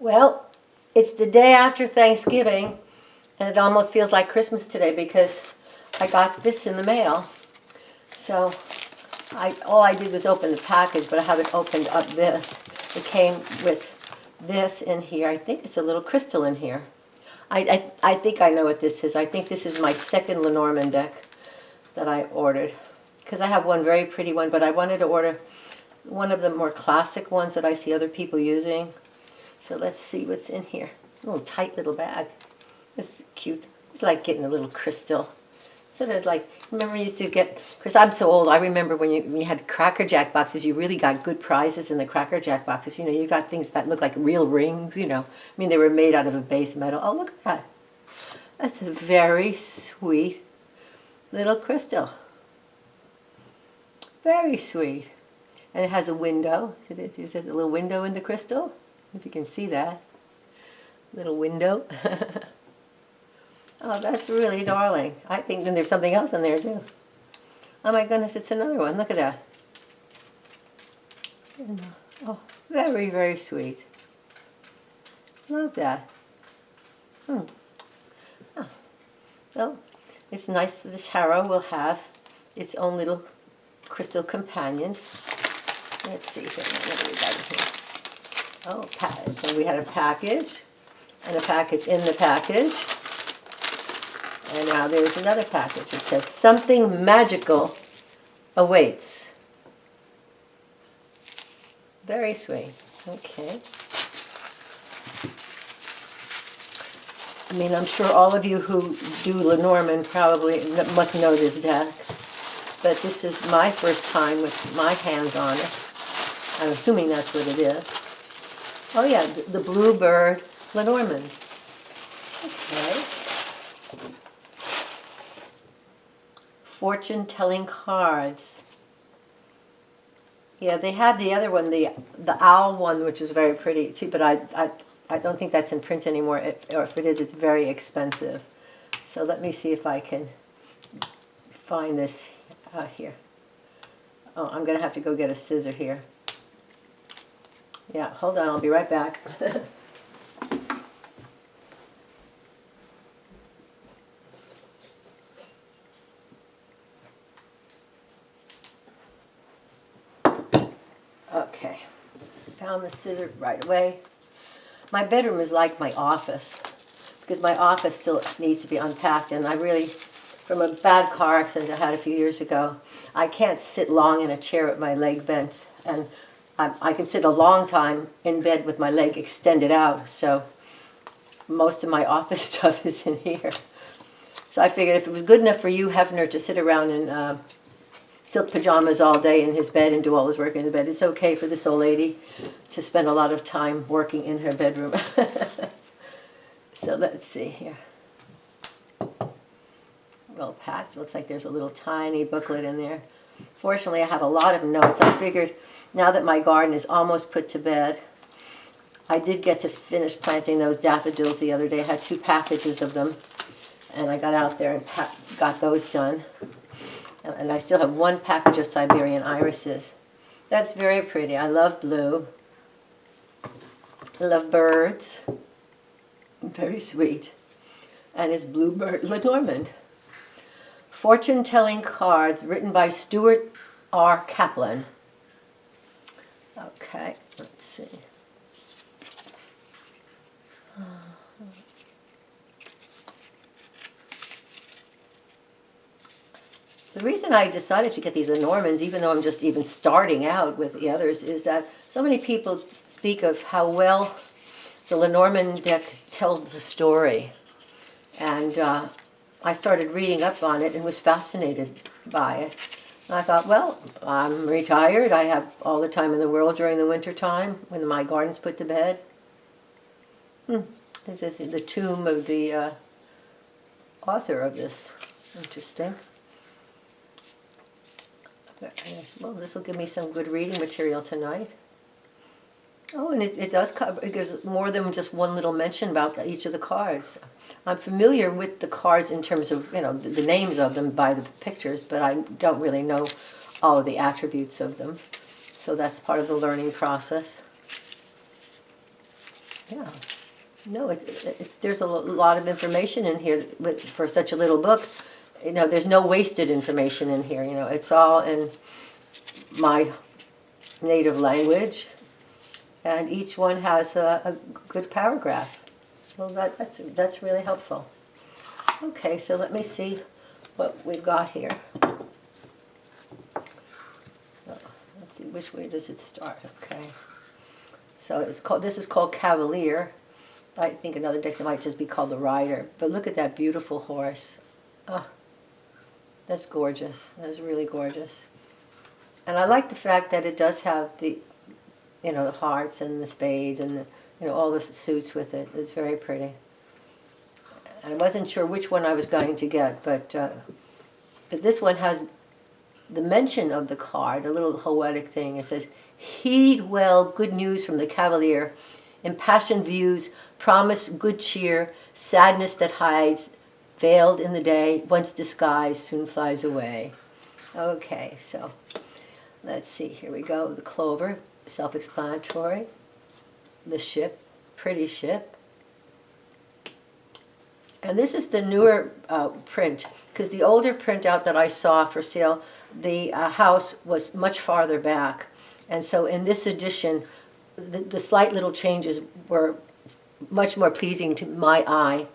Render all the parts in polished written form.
Well, it's the day after Thanksgiving, and it almost feels like Christmas today because I got this in the mail. So all I did was open the package, but I haven't opened up this. It came with this in here. I think it's a little crystal in here. I think I know what this is. I think this is my second Lenormand deck that I ordered, because I have one very pretty one, but I wanted to order one of the more classic ones that I see other people using. So let's see what's in here. A little tight little bag. This is cute. It's like getting a little crystal. Sort of like, remember you used to get, because I'm so old, I remember when you had Cracker Jack boxes, you really got good prizes in the Cracker Jack boxes. You know, you got things that look like real rings, you know. I mean, they were made out of a base metal. Oh, look at that. That's a very sweet little crystal. Very sweet. And it has a window. There's a little window in the crystal. If you can see that. Little window. Oh, that's really darling. I think then there's something else in there too. Oh my goodness, it's another one. Look at that. Oh, very, very sweet. Love that. Oh. Well, it's nice that the tarot will have its own little crystal companions. Let's see here. What do we got in here? Oh, so we had a package, and a package in the package. And now there's another package. It says, something magical awaits. Very sweet. Okay. I mean, I'm sure all of you who do Lenormand probably must know this deck. But this is my first time with my hands on it. I'm assuming that's what it is. Oh yeah, the Blue Bird Lenormand. Okay. Fortune-telling cards. Yeah, they had the other one, the owl one, which is very pretty too, but I don't think that's in print anymore, or if it is, it's very expensive. So let me see if I can find this here. Oh, I'm going to have to go get a scissor here. Yeah, hold on, I'll be right back. Okay, found the scissor right away. My bedroom is like my office, because my office still needs to be unpacked, and I really, from a bad car accident I had a few years ago, I can't sit long in a chair with my leg bent, and I can sit a long time in bed with my leg extended out, so most of my office stuff is in here. So I figured if it was good enough for you, Hefner, to sit around in silk pajamas all day in his bed and do all his work in the bed, it's okay for this old lady to spend a lot of time working in her bedroom. So let's see here. Well packed. Looks like there's a little tiny booklet in there. Fortunately, I have a lot of notes. I figured now that my garden is almost put to bed, I did get to finish planting those daffodils the other day. I had 2 packages of them, and I got out there and got those done. And I still have 1 package of Siberian irises. That's very pretty. I love blue. I love birds. Very sweet. And it's Blue Bird Lenormand. Fortune-telling cards written by Stuart R. Kaplan. Okay, let's see. The reason I decided to get these Lenormands, even though I'm just even starting out with the others, is that so many people speak of how well the Lenormand deck tells the story. And I started reading up on it and was fascinated by it. And I thought, well, I'm retired. I have all the time in the world during the winter time when my garden's put to bed. This is the tomb of the author of this. Interesting. Well, this will give me some good reading material tonight. Oh, and it does cover, it gives more than just one little mention about each of the cards. I'm familiar with the cards in terms of, you know, the names of them by the pictures, but I don't really know all of the attributes of them. So that's part of the learning process. Yeah. No, there's a lot of information in here for such a little book. You know, there's no wasted information in here. You know, it's all in my native language, and each one has a good paragraph. Well, that's really helpful. Okay, so let me see what we've got here. Let's see, which way does it start? Okay. So this is called Cavalier. I think another deck might just be called the Rider. But look at that beautiful horse. Oh, that's gorgeous. That's really gorgeous. And I like the fact that it does have the, you know, the hearts and the spades and the, you know, all the suits with it. It's very pretty. I wasn't sure which one I was going to get, but this one has the mention of the card, a little poetic thing. It says, "Heed well good news from the Cavalier, impassioned views, promise good cheer, sadness that hides, veiled in the day, once disguised, soon flies away." Okay, so let's see, here we go. The clover, self-explanatory. The ship, pretty ship. And this is the newer print, because the older printout that I saw for sale, the house was much farther back. And so in this edition, the slight little changes were much more pleasing to my eye,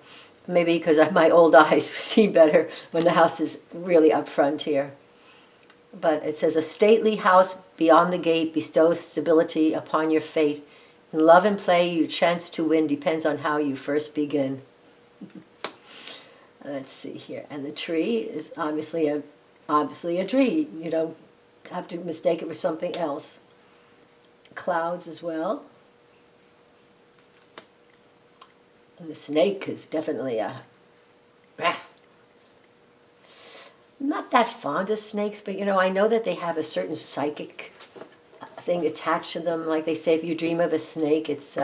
maybe because my old eyes see better when the house is really up front here. But it says, "A stately house beyond the gate bestows stability upon your fate. In love and play you chance to win depends on how you first begin." Let's see here. And the tree is obviously a tree. You don't have to mistake it for something else. Clouds as well. And the snake is definitely not that fond of snakes, but you know, I know that they have a certain psychic thing attached to them. Like they say, if you dream of a snake, it's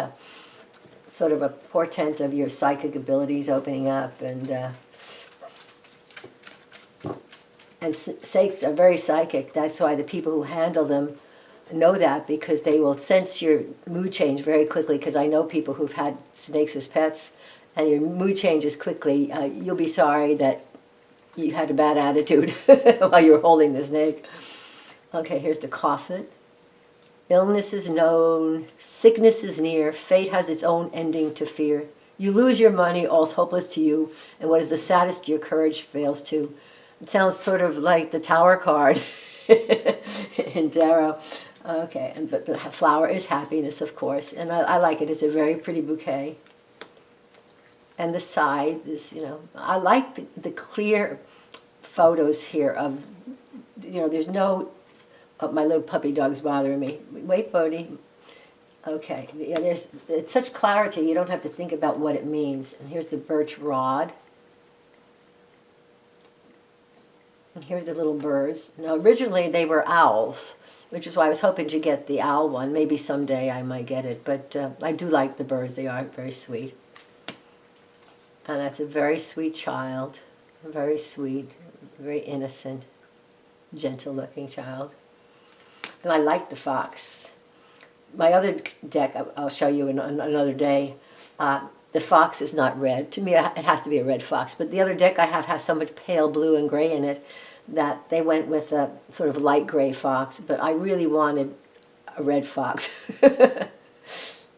sort of a portent of your psychic abilities opening up, and snakes are very psychic. That's why the people who handle them know that, because they will sense your mood change very quickly, because I know people who've had snakes as pets, and your mood changes quickly. You'll be sorry that you had a bad attitude while you were holding the snake. Okay, here's the coffin. Illness is known, sickness is near, fate has its own ending to fear. You lose your money, all's hopeless to you, and what is the saddest, your courage fails to. It sounds sort of like the Tower card in tarot. Okay, but the flower is happiness, of course, and I like it. It's a very pretty bouquet. And the side is, you know, I like the clear photos here of, you know, there's no, oh, my little puppy dog's bothering me. Wait, Bodie. Okay, yeah, it's such clarity, you don't have to think about what it means. And here's the birch rod. And here's the little birds. Now, originally they were owls, which is why I was hoping to get the owl one. Maybe someday I might get it, but I do like the birds. They are very sweet. And that's a very sweet child, very sweet, very innocent, gentle-looking child. And I like the fox. My other deck, I'll show you another day, the fox is not red. To me, it has to be a red fox. But the other deck I have has so much pale blue and gray in it that they went with a sort of light gray fox. But I really wanted a red fox.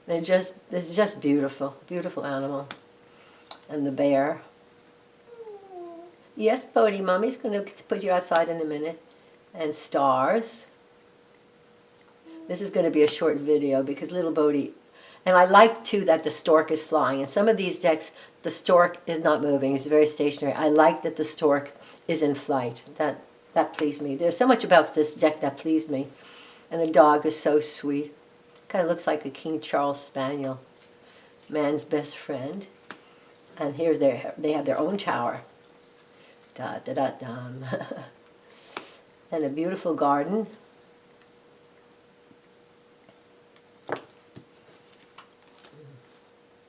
It's just beautiful, beautiful animal. And the bear. Yes, Bodie, Mommy's going to put you outside in a minute. And stars. This is going to be a short video because little Bodie... And I like, too, that the stork is flying. In some of these decks, the stork is not moving. It's very stationary. I like that the stork is in flight. That pleased me. There's so much about this deck that pleased me. And the dog is so sweet. Kind of looks like a King Charles Spaniel. Man's best friend. And here's they have their own tower. Da-da-da-dum. And a beautiful garden.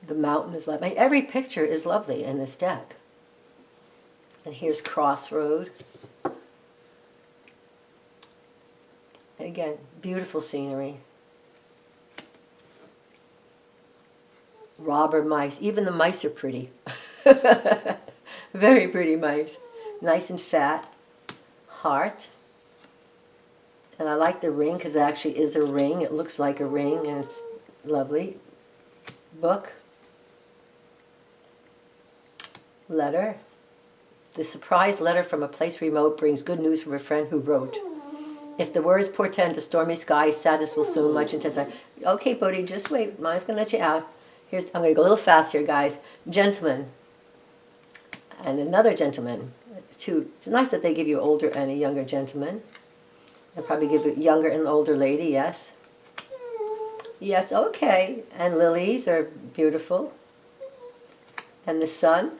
The mountain is lovely. Every picture is lovely in this deck. And here's Crossroad. And again, beautiful scenery. robber mice. Even the mice are pretty. Very pretty mice. Nice and fat. Heart. And I like the ring because it actually is a ring. It looks like a ring and it's lovely. Book. Letter. The surprise letter from a place remote brings good news from a friend who wrote. If the words portend a stormy sky, sadness will soon much intensify. Okay, Bodhi, just wait. Mine's going to let you out. I'm going to go a little fast here, guys. Gentleman. And another gentleman. It's nice that they give you older and a younger gentleman. They'll probably give a younger and older lady, yes. Yes, okay. And lilies are beautiful. And the sun.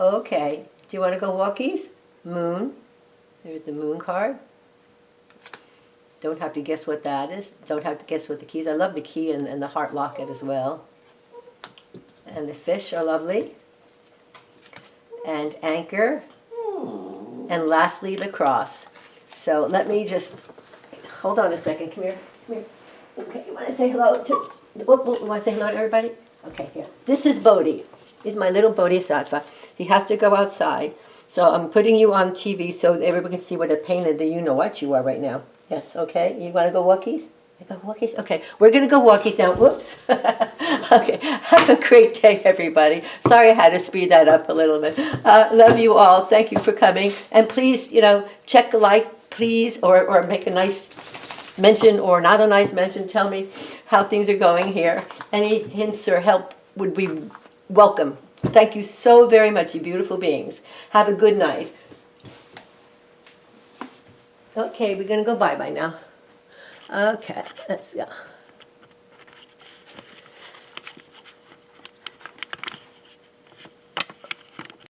Okay. Do you want to go walkies? Moon. There's the moon card. Don't have to guess what that is. Don't have to guess what the keys. I love the key and the heart locket as well. And the fish are lovely. And anchor. And lastly, the cross. So let me just, hold on a second. Come here. Come here. Okay, you want to say hello to, you want to say hello to everybody? Okay, here. This is Bodhi. He's my little Bodhisattva. He has to go outside. So I'm putting you on TV so everybody can see what a pain in the you-know-what you are right now. Yes, okay. You want to go walkies? Go walkies? Okay, we're going to go walkies now. Whoops. Okay, have a great day, everybody. Sorry I had to speed that up a little bit. Love you all. Thank you for coming. And please, check a like, please, or make a nice mention or not a nice mention. Tell me how things are going here. Any hints or help would be welcome. Thank you so very much, you beautiful beings. Have a good night. Okay, we're going to go bye-bye now. Okay, let's go.